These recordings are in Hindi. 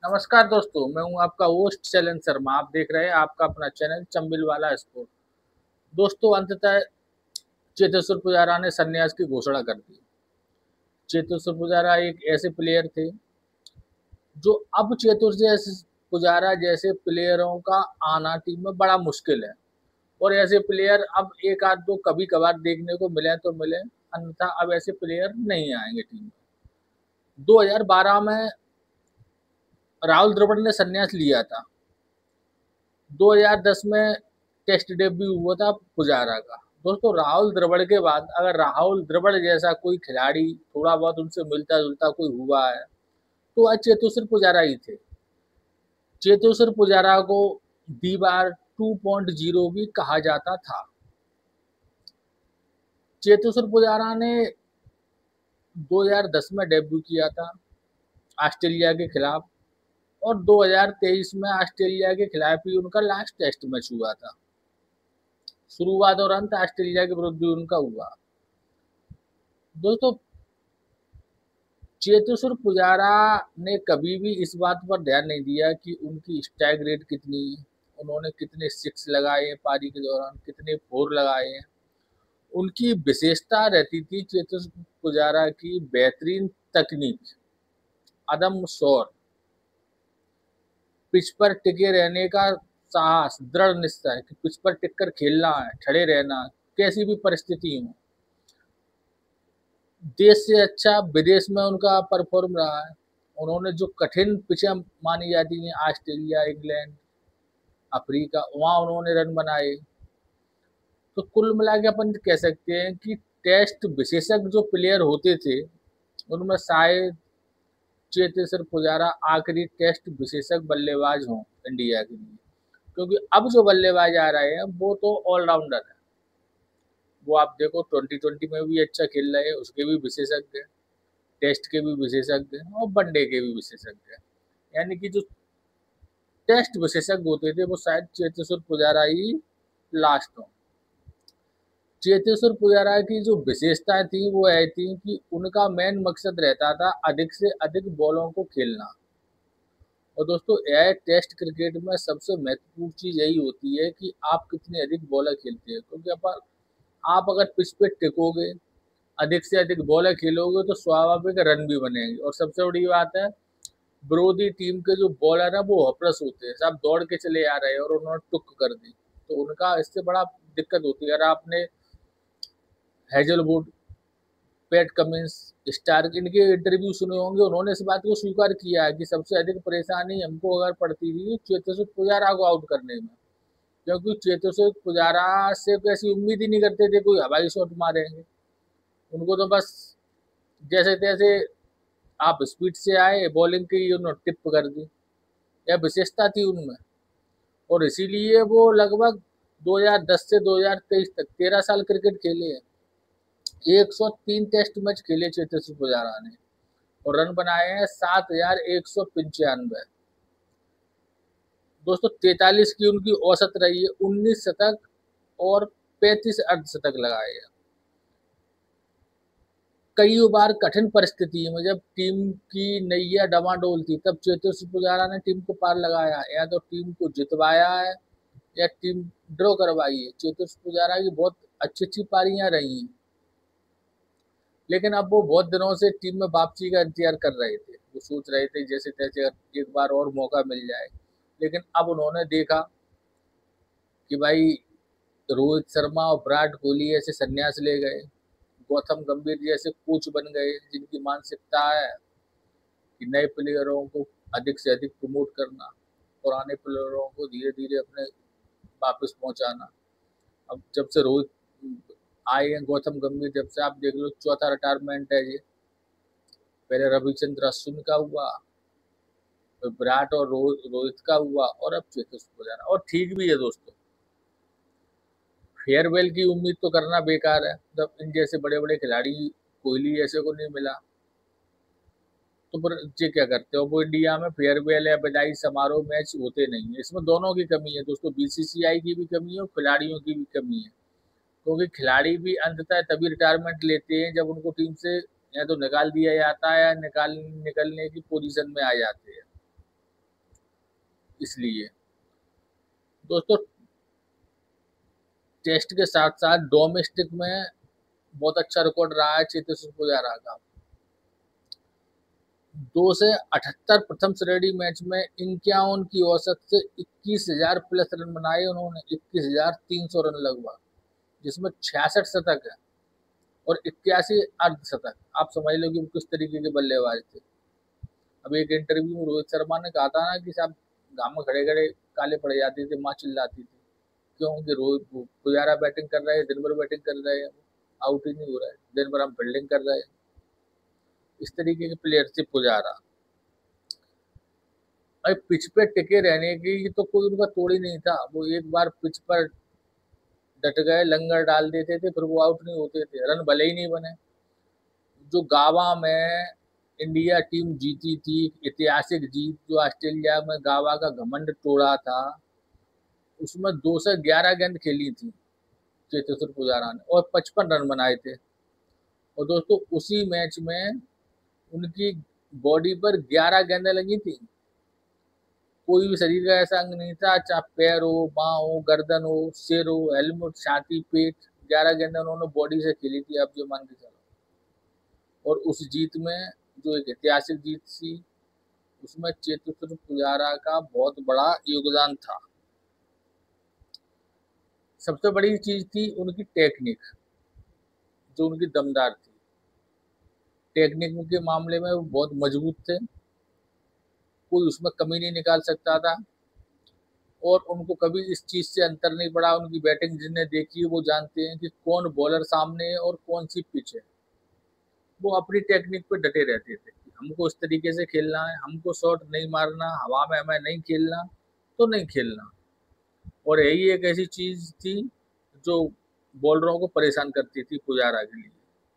नमस्कार दोस्तों, मैं हूं आपका होस्ट शैलेंद्र शर्मा। आप देख रहे हैं आपका अपना चैनल चंबिल वाला स्पोर्ट। दोस्तों, अंततः चेतेश्वर पुजारा ने संन्यास की घोषणा कर दी। चेतेश्वर पुजारा एक ऐसे प्लेयर थे जो अब पुजारा जैसे प्लेयरों का आना टीम में बड़ा मुश्किल है। और ऐसे प्लेयर अब एक आध दो कभी कभार देखने को मिले तो मिले, अन्यथा अब ऐसे प्लेयर नहीं आएंगे टीम में। 2012 में राहुल द्रविड़ ने संन्यास लिया था। 2010 में टेस्ट डेब्यू हुआ था पुजारा का। दोस्तों, राहुल द्रविड़ के बाद अगर राहुल द्रविड़ जैसा कोई खिलाड़ी थोड़ा बहुत उनसे मिलता जुलता कोई हुआ है तो आज चेतेश्वर पुजारा ही थे। चेतेश्वर पुजारा को दीवार 2.0 भी कहा जाता था। चेतेश्वर पुजारा ने 2010 में डेब्यू किया था ऑस्ट्रेलिया के खिलाफ, और 2023 में ऑस्ट्रेलिया के खिलाफ ही उनका लास्ट टेस्ट मैच हुआ था। शुरुआत और अंत ऑस्ट्रेलिया के विरुद्ध उनका हुआ। दोस्तों, चेतेश्वर पुजारा ने कभी भी इस बात पर ध्यान नहीं दिया कि उनकी स्ट्राइक रेट कितनी है, उन्होंने कितने सिक्स लगाए हैं पारी के दौरान, कितने फोर लगाए हैं। उनकी विशेषता रहती थी चेतेश्वर पुजारा की बेहतरीन तकनीक, अदम शौर, पिच पर टिके रहने का साहस, दृढ़ निश्चय कि पिच पर टिक कर खेलना है, खड़े रहना, कैसी भी परिस्थिति हो। देश से अच्छा विदेश में उनका परफॉर्म रहा है। उन्होंने जो कठिन पिचें मानी जाती हैं, ऑस्ट्रेलिया, इंग्लैंड, अफ्रीका, वहाँ उन्होंने रन बनाए। तो कुल मिला के अपन कह सकते हैं कि टेस्ट विशेषज्ञ जो प्लेयर होते थे उनमें शायद चेतेश्वर पुजारा आखिरी टेस्ट विशेषज्ञ बल्लेबाज हों इंडिया के लिए। क्योंकि अब जो बल्लेबाज आ रहे हैं वो तो ऑलराउंडर है। वो आप देखो 2020 में भी अच्छा खेल रहे हैं, उसके भी विशेषज्ञ हैं, टेस्ट के भी विशेषज्ञ हैं और वनडे के भी विशेषज्ञ हैं। यानी कि जो टेस्ट विशेषज्ञ होते थे वो शायद चेतेश्वर पुजारा ही लास्ट हो। चेतेश्वर पुजारा की जो विशेषताएं थी वो यह थी कि उनका मेन मकसद रहता था अधिक से अधिक बॉलों को खेलना। और दोस्तों, यह टेस्ट क्रिकेट में सबसे महत्वपूर्ण चीज यही होती है कि आप कितनी अधिक बॉलें खेलते हैं। क्योंकि आप अगर पिच पे टिकोगे, अधिक से अधिक बॉलें खेलोगे तो स्वाभाविक रन भी बनेंगे। और सबसे बड़ी बात है, विरोधी टीम के जो बॉलर है वो हॉपलेस होते हैं, सब दौड़ के चले आ रहे हैं और उन्होंने टुक कर दी तो उनका इससे बड़ा दिक्कत होती है। अगर आपने हेजलवुड, पैट कमिंस, स्टार्क, इनके इंटरव्यू सुने होंगे, उन्होंने इस बात को स्वीकार किया है कि सबसे अधिक परेशानी हमको अगर पड़ती थी चेतेश्वर पुजारा को आउट करने में। क्योंकि चेतेश्वर पुजारा से तो ऐसी उम्मीद ही नहीं करते थे कोई हवाई शॉट मारेंगे। उनको तो बस जैसे तैसे आप स्पीड से आए, बॉलिंग की उन्होंने टिप कर दी, यह विशेषता थी उनमें। और इसीलिए वो लगभग 2010 से 2023 तक 13 साल क्रिकेट खेले हैं। 103 टेस्ट मैच खेले चेतेश्वर पुजारा ने और रन बनाए हैं 7195। दोस्तों, 43 की उनकी औसत रही है, 19 शतक और 35 अर्धशतक लगाए हैं। कई बार कठिन परिस्थिति में जब टीम की नैया डमाडोल थी तब चेतेश्वर पुजारा ने टीम को पार लगाया, या तो टीम को जितवाया है या टीम ड्रॉ करवाई है। चेतेश्वर पुजारा की बहुत अच्छी अच्छी पारियां रही हैं। लेकिन अब वो बहुत दिनों से टीम में वापसी का इंतजार कर रहे थे। वो सोच रहे थे जैसे तैसे एक बार और मौका मिल जाए। लेकिन अब उन्होंने देखा कि भाई रोहित शर्मा और विराट कोहली ऐसे संन्यास ले गए, गौतम गंभीर जैसे कोच बन गए जिनकी मानसिकता है कि नए प्लेयरों को अधिक से अधिक प्रमोट करना, पुराने प्लेयरों को धीरे धीरे अपने वापस पहुंचाना। अब जब से रोहित आए हैं, गौतम गंभीर, जब से आप देख लो चौथा रिटायरमेंट है ये। पहले रविचंद्र अश्विन का हुआ, फिर विराट और रोहित का हुआ, और अब चेतेश्वर पुजारा। और ठीक भी है दोस्तों, फेयरवेल की उम्मीद तो करना बेकार है जब इन जैसे बड़े बड़े खिलाड़ी कोहली ऐसे को नहीं मिला। तो फिर ये क्या करते हो, वो इंडिया में फेयरवेल या विदाई समारोह मैच होते नहीं है। इसमें दोनों की कमी है दोस्तों, बीसीसीआई की भी कमी है और खिलाड़ियों की भी कमी है। क्योंकि खिलाड़ी भी अंततः तभी रिटायरमेंट लेते हैं जब उनको टीम से या तो निकाल दिया जाता है या निकालने की पोजीशन में आ जाते हैं। इसलिए दोस्तों टेस्ट के साथ साथ डोमेस्टिक में बहुत अच्छा रिकॉर्ड रहा है चेतेश्वर पुजारा का। 2 से 78 प्रथम श्रेणी मैच में 51 की औसत से 21,000 प्लस रन बनाए उन्होंने, 21,300 रन लगभग, जिसमें 66 शतक है और 81 अर्धशतक। आप समझ लो कि वो किस तरीके के बल्लेबाज थे। अब एक इंटरव्यू में रोहित शर्मा ने कहा था ना कि साहब घाम में खड़े खड़े काले पड़ जाते थे, माँ चिल्लाती थी, क्योंकि रोहित पुजारा बैटिंग कर रहे हैं, दिन भर बैटिंग कर रहे हैं, आउट ही नहीं हो रहा है, दिन भर हम फील्डिंग कर रहे हैं। इस तरीके के प्लेयर थे पुजारा। भाई पिच पे टिके रहने की तो कोई उनका तोड़ ही नहीं था। वो एक बार पिच पर डट गए, लंगर डाल देते थे, फिर वो आउट नहीं होते थे, रन भले ही नहीं बने। जो गावा में इंडिया टीम जीती थी, ऐतिहासिक जीत, जो ऑस्ट्रेलिया में गावा का घमंड तोड़ा था, उसमें 211 गेंद खेली थी चेतेश्वर पुजारा ने और 55 रन बनाए थे। और दोस्तों उसी मैच में उनकी बॉडी पर 11 गेंदें लगी थी। कोई भी शरीर का ऐसा अंग नहीं था, चाहे पैर हो, बाँ हो, गर्दन हो, सिर हो, हेलमेट, छाती, पेट, 11 गेंदें उन्होंने बॉडी से खेली थी, आप जो मान के चलो। और उस जीत में जो एक ऐतिहासिक जीत थी, उसमें चेतेश्वर पुजारा का बहुत बड़ा योगदान था। सबसे बड़ी चीज थी उनकी टेक्निक, जो उनकी दमदार थी। टेक्निक के मामले में वो बहुत मजबूत थे, कोई उसमें कमी नहीं निकाल सकता था। और उनको कभी इस चीज से अंतर नहीं पड़ा। उनकी बैटिंग जिन्हें देखी है वो जानते हैं कि कौन बॉलर सामने है और कौन सी पिच है। वो अपनी टेक्निक पे डटे रहते थे कि हमको इस तरीके से खेलना है, हमको शॉट नहीं मारना, हवा में हमें नहीं खेलना तो नहीं खेलना। और यही एक ऐसी चीज थी जो बॉलरों को परेशान करती थी पुजारा के लिए,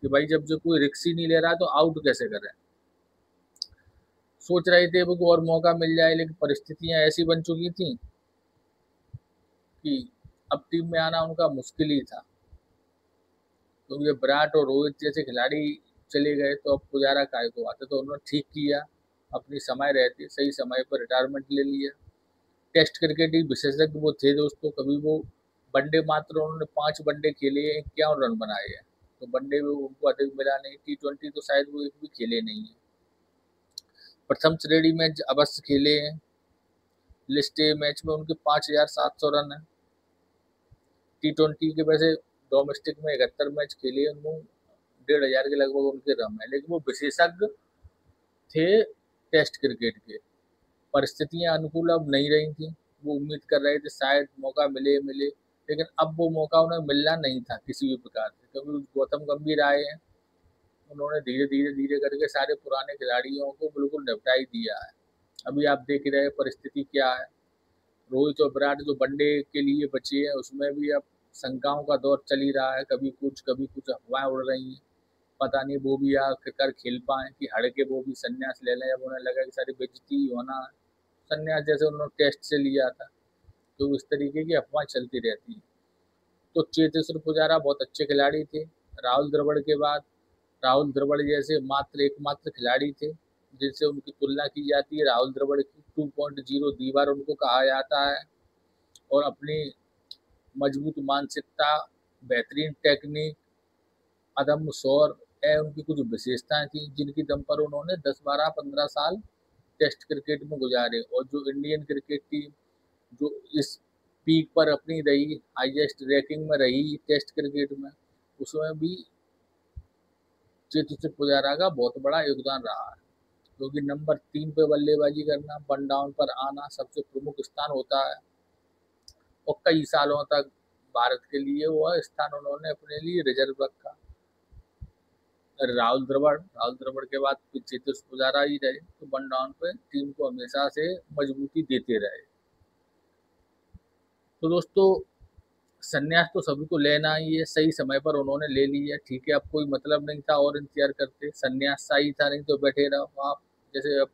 कि भाई जब जो कोई रिक्स ही नहीं ले रहा तो आउट कैसे करें। सोच रहे थे वो को और मौका मिल जाए, लेकिन परिस्थितियां ऐसी बन चुकी थी कि अब टीम में आना उनका मुश्किल ही था। क्योंकि तो विराट और रोहित जैसे खिलाड़ी चले गए तो अब पुजारा काय को आते, तो उन्होंने ठीक किया, अपनी समय रहती सही समय पर रिटायरमेंट ले लिया। टेस्ट क्रिकेट ही विशेषज्ञ वो थे दोस्तों। कभी वो वनडे मात्र उन्होंने 5 वनडे खेले, 51 रन बनाए हैं, तो वनडे में उनको अधिक मिला नहीं। T20 तो शायद वो एक भी खेले नहीं है। प्रथम श्रेणी में अवश्य खेले हैं। लिस्ट ए मैच में उनके 5,700 रन है। T20 के वैसे डोमेस्टिक में 71 मैच खेले, उनको 1,500 के लगभग उनके रन है। लेकिन वो विशेषज्ञ थे टेस्ट क्रिकेट के। परिस्थितियां अनुकूल अब नहीं रही थी। वो उम्मीद कर रहे थे शायद मौका मिले मिले, लेकिन अब वो मौका उन्हें मिलना नहीं था किसी भी प्रकार से, क्योंकि गौतम गंभीर आए हैं। उन्होंने धीरे धीरे धीरे करके सारे पुराने खिलाड़ियों को बिल्कुल निपटा ही दिया है। अभी आप देख रहे हैं परिस्थिति क्या है। रोहित और विराट जो वनडे के लिए बचे हैं, उसमें भी अब शंकाओं का दौर चल ही रहा है। कभी कुछ अफवाहें उड़ रही हैं। पता नहीं वो भी आखिरकार खेल पाए कि हड़ के वो भी संन्यास ले लें। जब उन्हें लगा कि सारी बेइज्जती होना है, संन्यास जैसे उन्होंने टेस्ट से लिया था, तो इस तरीके की अफवाह चलती रहती है। तो चेतेश्वर पुजारा बहुत अच्छे खिलाड़ी थे। राहुल द्रविड़ के बाद राहुल द्रविड़ जैसे एकमात्र खिलाड़ी थे जिनसे उनकी तुलना की जाती है। राहुल द्रविड़ की 2.0 दीवार उनको कहा जाता है। और अपनी मजबूत मानसिकता, बेहतरीन टेक्निक, अदम्य शौर है उनकी कुछ विशेषताएं थी, जिनकी दम पर उन्होंने 10, 12, 15 साल टेस्ट क्रिकेट में गुजारे। और जो इंडियन क्रिकेट टीम जो इस पीक पर अपनी रही, हाईएस्ट रैंकिंग में रही टेस्ट क्रिकेट में, उसमें भी चेतेश्वर पुजारा का बहुत बड़ा योगदान रहा है। क्योंकि नंबर 3 पे बल्लेबाजी करना, वन डाउन पर आना सबसे प्रमुख स्थान होता है। और कई सालों तक भारत के लिए वह स्थान उन्होंने अपने लिए रिजर्व रखा। राहुल द्रविड़ के बाद फिर चेतेश्वर पुजारा ही रहे, तो वन डाउन पे टीम को हमेशा से मजबूती देते रहे। तो दोस्तों संन्यास तो सभी को लेना ही है, सही समय पर उन्होंने ले लिया, ठीक है। अब कोई मतलब नहीं था और इंतजार करते, संन्यास सही था, नहीं तो बैठे रहो आप। जैसे अब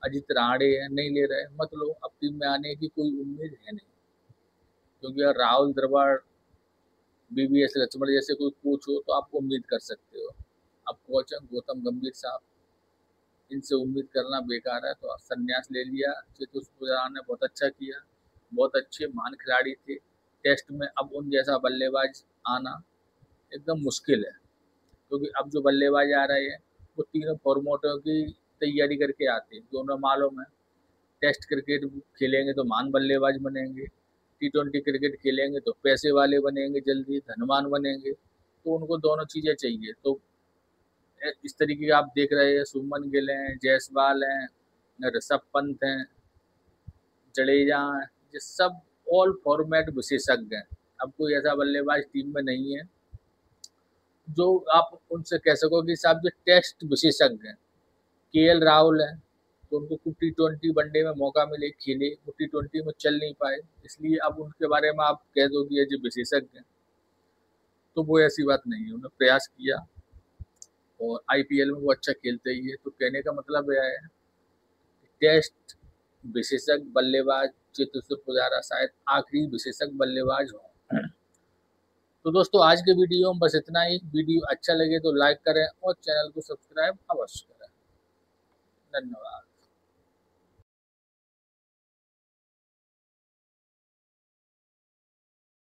अजीत रहाणे है, नहीं ले रहे मत लो, अब टीम में आने की कोई उम्मीद है नहीं। क्योंकि अगर राहुल द्रविड़, BVS लक्ष्मण जैसे कोई कोच हो तो आप उम्मीद कर सकते हो। अब कोच हैं गौतम गंभीर साहब, इनसे उम्मीद करना बेकार है। तो संन्यास ले लिया। चेतेश्वर पुजारा ने बहुत अच्छा किया, बहुत अच्छे महान खिलाड़ी थे। टेस्ट में अब उन जैसा बल्लेबाज आना एकदम मुश्किल है, क्योंकि अब जो बल्लेबाज आ रहे हैं वो तीनों फॉर्मेटों की तैयारी करके आते हैं, जो उन्हें मालूम है। टेस्ट क्रिकेट खेलेंगे तो महान बल्लेबाज बनेंगे, T20 क्रिकेट खेलेंगे तो पैसे वाले बनेंगे, जल्दी धनवान बनेंगे। तो उनको दोनों चीज़ें चाहिए। तो इस तरीके का आप देख रहे हैं, शुभमन गिल हैं, जायसवाल हैं, ऋषभ पंत हैं, जडेजा हैं, ये सब ऑल फॉर्मेट विशेषज्ञ हैं। अब कोई ऐसा बल्लेबाज टीम में नहीं है जो आप उनसे कह सको कि साहब ये टेस्ट विशेषज्ञ हैं। KL राहुल है, तो उनको कुछ T20 वनडे में मौका मिले, खेले, वो T20 में चल नहीं पाए, इसलिए अब उनके बारे में आप कह दो कि ये जो विशेषज्ञ हैं। तो वो ऐसी बात नहीं है, उन्होंने प्रयास किया और IPL में वो अच्छा खेलते ही है। तो कहने का मतलब यह है, टेस्ट विशेषज्ञ बल्लेबाज चेतेश्वर पुजारा शायद आखिरी विशेषज्ञ बल्लेबाज हो। तो दोस्तों आज के वीडियो में बस इतना ही। वीडियो अच्छा लगे तो लाइक करें और चैनल को सब्सक्राइब अवश्य करें। धन्यवाद।